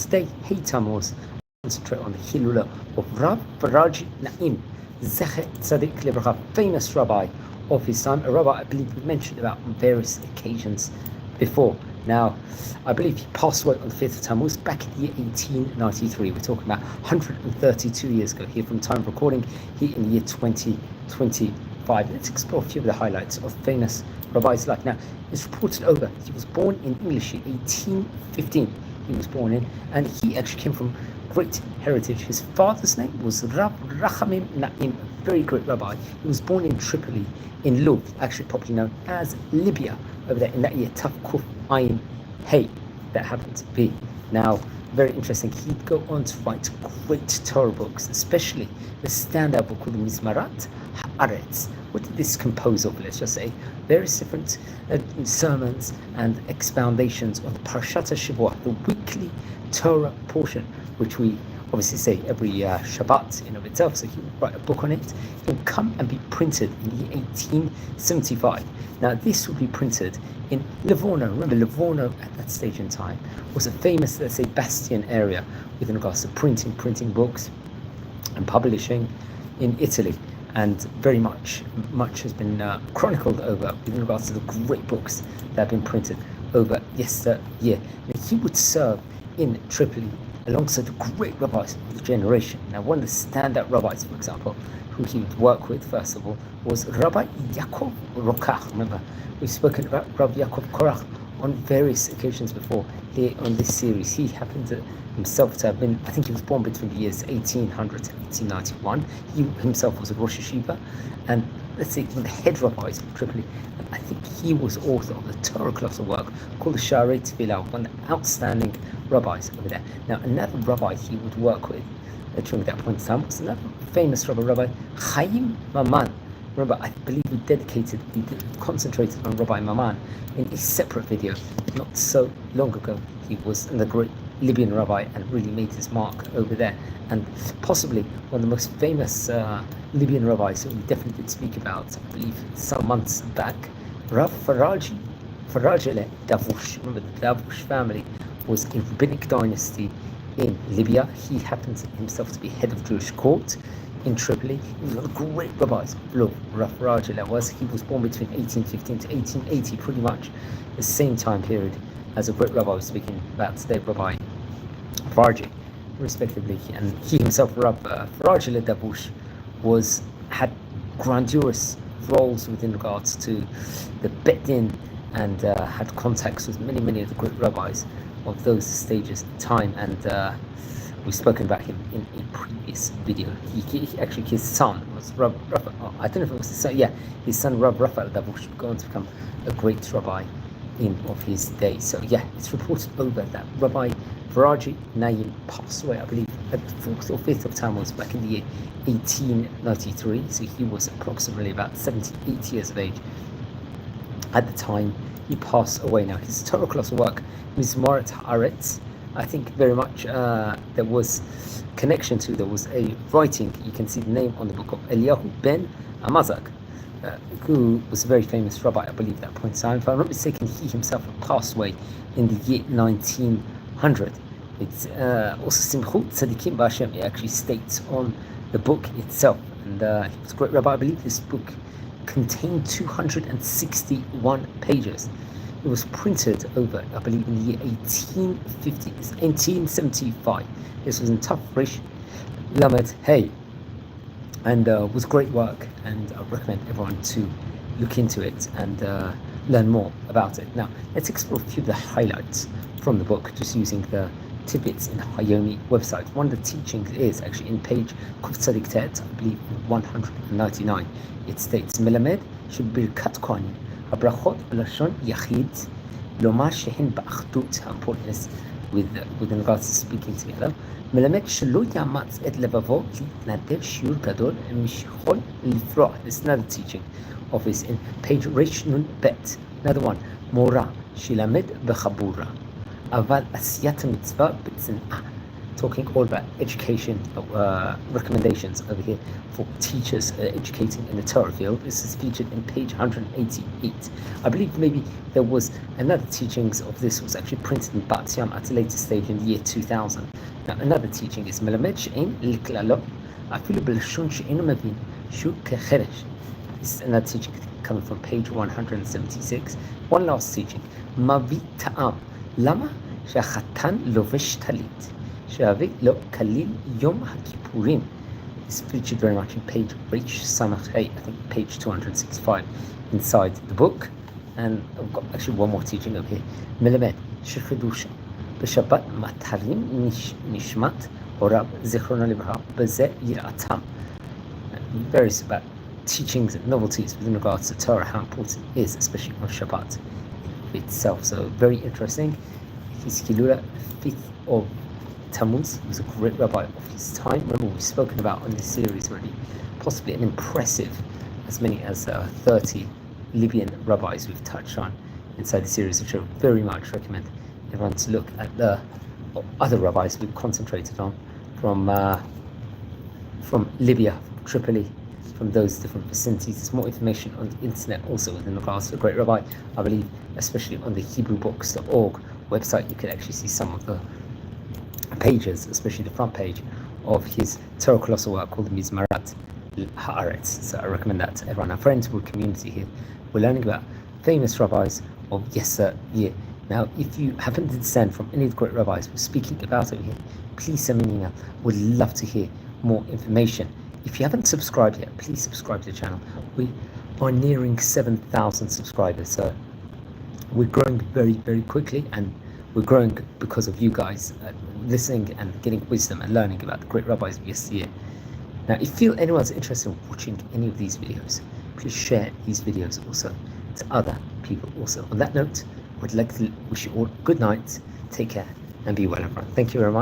Today, Hey Tammuz, concentrate on the Hilula of Rabbi Faraji Naim, Zecher Tzadik Livracha, famous rabbi of his time, a rabbi I believe we mentioned about on various occasions before. Now, I believe he passed away on the 5th of Tammuz back in the year 1893. We're talking about 132 years ago here from time of recording, here in the year 2025. Let's explore a few of the highlights of famous rabbis' life. Now, it's reported over, he was born in English in 1815. He was born in, and he actually came from great heritage. His father's name was Rabbi Faraji Naim, a very great rabbi. He was born in Tripoli, in Lub, actually popularly known as Libya, over there in that year, Taf Kuf Ayin Hey, that happened to be. Now, very interesting, he'd go on to write great Torah books, especially the standout book called the Mizmarat, Haaretz. What did this compose of? Let's just say various different sermons and expoundations on the Pərşət, השבוע, the weekly Torah portion, which we obviously say every Shabbat in of itself. So he would write a book on it. It would come and be printed in the year 1875. Now this would be printed in Livorno. Remember, Livorno at that stage in time was a famous, let's say, bastion area with regards to printing books and publishing in Italy. And very much has been chronicled over with regards to the great books that have been printed over yesteryear. Now, he would serve in Tripoli alongside the great rabbis of the generation. Now, one of the standout rabbis, for example, who he would work with, first of all, was Rabbi Yaakov Rokach. Remember, we've spoken about Rabbi Yaakov Korach on various occasions before here on this series. He happened to himself to have been, I think he was born between the years 1800 and 1891. He himself was a Rosh Yeshiva, and let's say one of the head rabbis of Tripoli. And I think he was author of the Torah class of work called the Sharei Tefillah, one of the outstanding rabbis over there. Now, another rabbi he would work with during that point in time was another famous Rabbi Chaim Maman. Remember, I believe we concentrated on Rabbi Maman in a separate video not so long ago. He was the great Libyan rabbi and really made his mark over there, and possibly one of the most famous Libyan rabbis that we definitely did speak about, I believe, some months back, Rabbi Faraji Davush. Remember, the Davush family was a rabbinic dynasty in Libya. He happened himself to be head of Jewish court in Tripoli. He was one of the great rabbis. Rabbi Faraji was. He was born between 1815 to 1880, pretty much the same time period as a great rabbi I was speaking about today, Rabbi Faraji, respectively. And he himself, Rabbi Faraji Davush, had grandiose roles within regards to the Bet Din, and had contacts with many of the great rabbis of those stages in time. And we've spoken about him in a previous video. He actually, his son was Rabbi Raphael. I don't know if it was his son. Yeah, his son Rabbi Raphael Davush would go on to become a great rabbi of his day. So yeah, it's reported over that Rabbi Faraji Naim passed away, I believe, at the 4th or 5th of Tammuz back in the year 1893. So he was approximately about 78 years of age at the time he passed away. Now, his Torah class work, Mizmeret, Haaretz, I think very much there was connection to. There was a writing, you can see the name on the book of Eliyahu ben Amazak, who was a very famous rabbi, I believe, at that point in time. If I'm not mistaken, he himself passed away in the year 1900. It's also Simchut Tzadikim B'Hashem. It actually states on the book itself. And he was a great rabbi. I believe this book contained 261 pages. It was printed over, I believe, in the year 1875. This was in Taf Resh Lamed Hey, and was great work, and I recommend everyone to look into it and learn more about it. Now, let's explore a few of the highlights from the book, just using the tidbits in the Hayomi website. One of the teachings is actually in page Kuf Tzadik Tet, I believe 199. It states, Melamed Shebirkat Kohanim Habrachot B'lashon Yachid Lomar Shehen Ba'achdut. How important is with regards to speaking together. מלמד שלא יאמץ את לבבו להתנדב שיעור גדול ומשיכול לפרוע. This is another teaching of his in page Resh Nun Bet. Another one, מורה שילמד בחבורה, אבל עשיית המצווה בצנעה. talking all about education, recommendations over here for teachers educating in the Torah field. This is featured in page 188. I believe maybe there was another teachings of this was actually printed in Bat Yam at a later stage in the year 2000. Now another teaching is מלמד שאין לכללו אפילו בלשון שאינו מבין שהוא כחרש. This is another teaching coming from page 176. One last teaching. מביא טעם. למה? שהחתן לובש טלית. שהווה לו כליל יום הכיפורים. It's featured very much in page Reich Samach Hey, I think page 265 inside the book. And I've got actually one more teaching over here. מלמד שחידוש בשבת מתרים נשמת הוריו זיכרונו לברכה בזה יראתם. Various about teachings and novelties within regards to Torah, how important it is, especially on Shabbat itself. So very interesting. His Hilula, 5th of Tammuz. He was a great rabbi of his time. Remember, we've spoken about on this series already, possibly an impressive, as many as 30 Libyan rabbis we've touched on inside the series, which I very much recommend everyone to look at the other rabbis we've concentrated on from Libya, from Tripoli, from those different vicinities. There's more information on the internet also within regards to a great rabbi. I believe, especially on the HebrewBooks.org website, you could actually see some of the pages, especially the front page of his Torah colossal work called Mizmeret, Haaretz. So I recommend that to everyone. Our friends, we're a community here. We're learning about famous rabbis of yesteryear. Now, if you happen to descend from any of the great rabbis we're speaking about over here, please send me an email. We'd love to hear more information. If you haven't subscribed yet, please subscribe to the channel. We are nearing 7,000 subscribers, so we're growing very, very quickly, and we're growing because of you guys listening and getting wisdom and learning about the great rabbis of yesteryear. Now, if you feel anyone's interested in watching any of these videos, please share these videos also to other people also. On that note, I would like to wish you all good night, take care, and be well, everyone. Thank you very much.